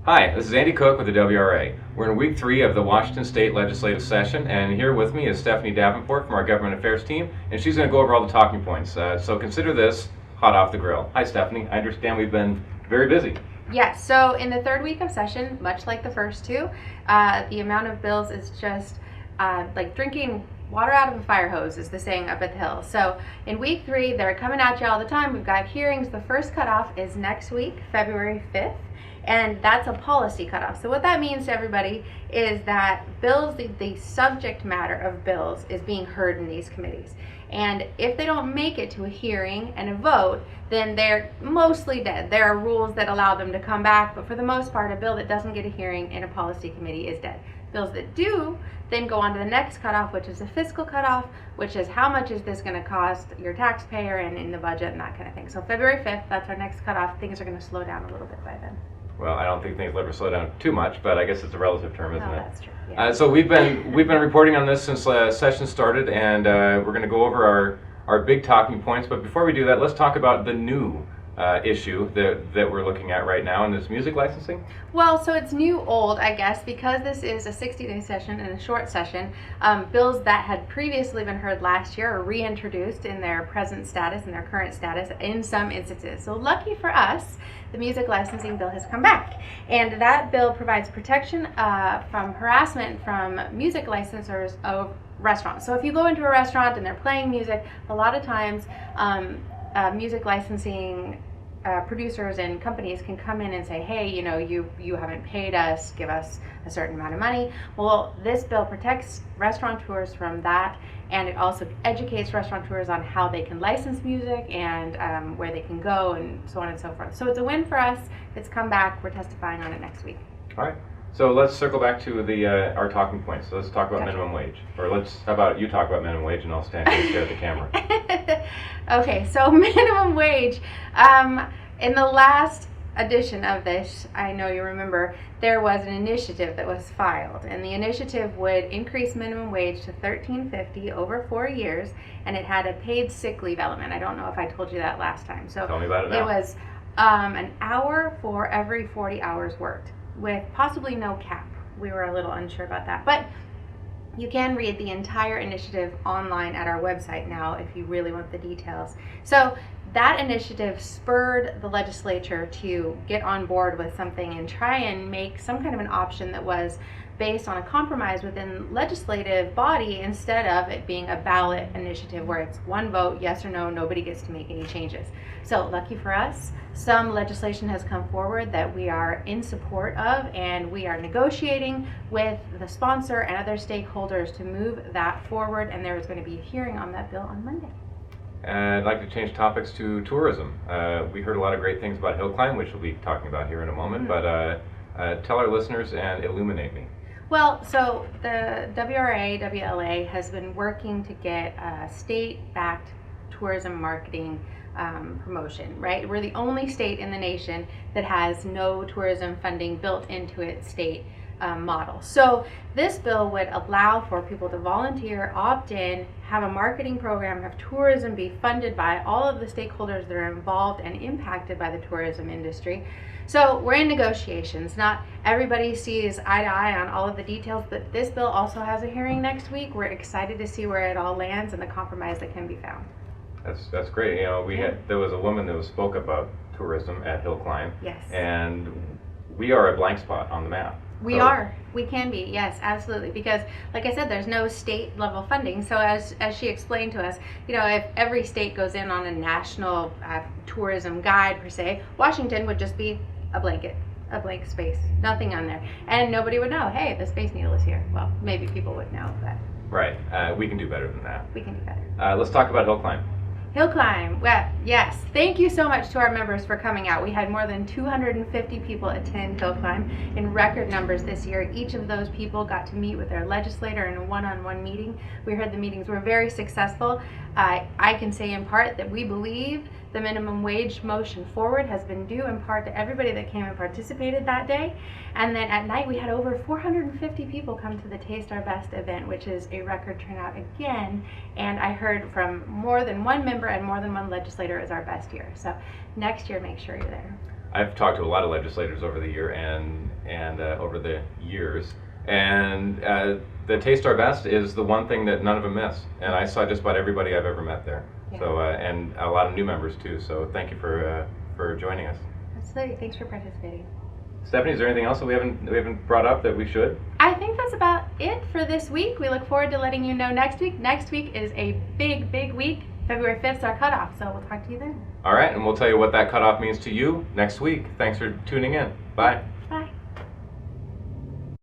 Hi, this is Andy Cook with the WRA. We're in week 3 of the Washington State Legislative Session, and here with me is Stephanie Davenport from our Government Affairs team, and she's going to go over all the talking points. So consider this hot off the grill. Hi, Stephanie. I understand we've been very busy. Yes, so in the third week of session, much like the first two, the amount of bills is just like drinking water out of a fire hose, is the saying up at the Hill. So in week 3, they're coming at you all the time. We've got hearings. The first cutoff is next week, February 5th. And that's a policy cutoff. So what that means to everybody is that bills, the subject matter of bills is being heard in these committees. And if they don't make it to a hearing and a vote, then they're mostly dead. There are rules that allow them to come back, but for the most part, a bill that doesn't get a hearing in a policy committee is dead. Bills that do then go on to the next cutoff, which is the fiscal cutoff, which is how much is this going to cost your taxpayer and in the budget and that kind of thing. So February 5th, that's our next cutoff. Things are going to slow down a little bit by then. Well, I don't think things will ever slow down too much, but I guess it's a relative term, isn't it? That's true. Yeah. So we've been reporting on this since session started, and we're going to go over our big talking points. But before we do that, let's talk about the new issue that we're looking at right now, and this music licensing. Well, so it's new old, I guess, because this is a 60-day session and a short session. Bills that had previously been heard last year are reintroduced in their present status and their current status in some instances. So lucky for us, the music licensing bill has come back, and that bill provides protection from harassment from music licensors of restaurants. So if you go into a restaurant and they're playing music, a lot of times music licensing producers and companies can come in and say, hey, you know, you haven't paid us, give us a certain amount of money. Well, this bill protects restaurateurs from that, and it also educates restaurateurs on how they can license music and where they can go and so on and so forth. So it's a win for us. It's come back. We're testifying on it next week. All right. So let's circle back to our talking points. So let's talk about minimum wage. Or how about you talk about minimum wage and I'll stand here and stare at the camera. Okay, so minimum wage. In the last edition of this, I know you remember, there was an initiative that was filed, and the initiative would increase minimum wage to $13.50 over 4 years, and it had a paid sick leave element. I don't know if I told you that last time. So tell me about it now. It was an hour for every 40 hours worked, with possibly no cap. We were a little unsure about that, but you can read the entire initiative online at our website now if you really want the details. So that initiative spurred the legislature to get on board with something and try and make some kind of an option that was based on a compromise within legislative body instead of it being a ballot initiative where it's one vote, yes or no, nobody gets to make any changes. So lucky for us, some legislation has come forward that we are in support of, and we are negotiating with the sponsor and other stakeholders to move that forward, and there is going to be a hearing on that bill on Monday. And I'd like to change topics to tourism. We heard a lot of great things about hill climb, which we'll be talking about here in a moment, but tell our listeners and illuminate me. Well, so the WRA, WLA has been working to get a state-backed tourism marketing promotion, right? We're the only state in the nation that has no tourism funding built into its state model. So this bill would allow for people to volunteer, opt in, have a marketing program, have tourism be funded by all of the stakeholders that are involved and impacted by the tourism industry. So we're in negotiations. Not everybody sees eye to eye on all of the details, but this bill also has a hearing next week. We're excited to see where it all lands and the compromise that can be found. That's great. You know, there was a woman that spoke about tourism at Hill Climb. Yes. And we are a blank spot on the map. We are. We can be. Yes, absolutely. Because, like I said, there's no state level funding. So as she explained to us, you know, if every state goes in on a national tourism guide per se, Washington would just be a blank space, nothing on there, and nobody would know, hey, the Space Needle is here. Well, maybe people would know, but right. We can do better than that. We can do better. Let's talk about Hill Climb. Hill Climb. Well, yes. Thank you so much to our members for coming out. We had more than 250 people attend Hill Climb in record numbers this year. Each of those people got to meet with their legislator in a one-on-one meeting. We heard the meetings were very successful. I can say in part that we believe the minimum wage motion forward has been due in part to everybody that came and participated that day. And then at night we had over 450 people come to the Taste Our Best event, which is a record turnout again. And I heard from more than one member and more than one legislator is our best year. So next year, make sure you're there. I've talked to a lot of legislators over the year and over the years, and the Taste Our Best is the one thing that none of them miss. And I saw just about everybody I've ever met there. Yeah. So and a lot of new members too. So thank you for joining us. Absolutely. Thanks for participating. Stephanie, is there anything else that we haven't brought up that we should? I think that's about it for this week. We look forward to letting you know next week. Next week is a big, big week. February 5th is our cutoff, so we'll talk to you then. All right, and we'll tell you what that cutoff means to you next week. Thanks for tuning in. Bye.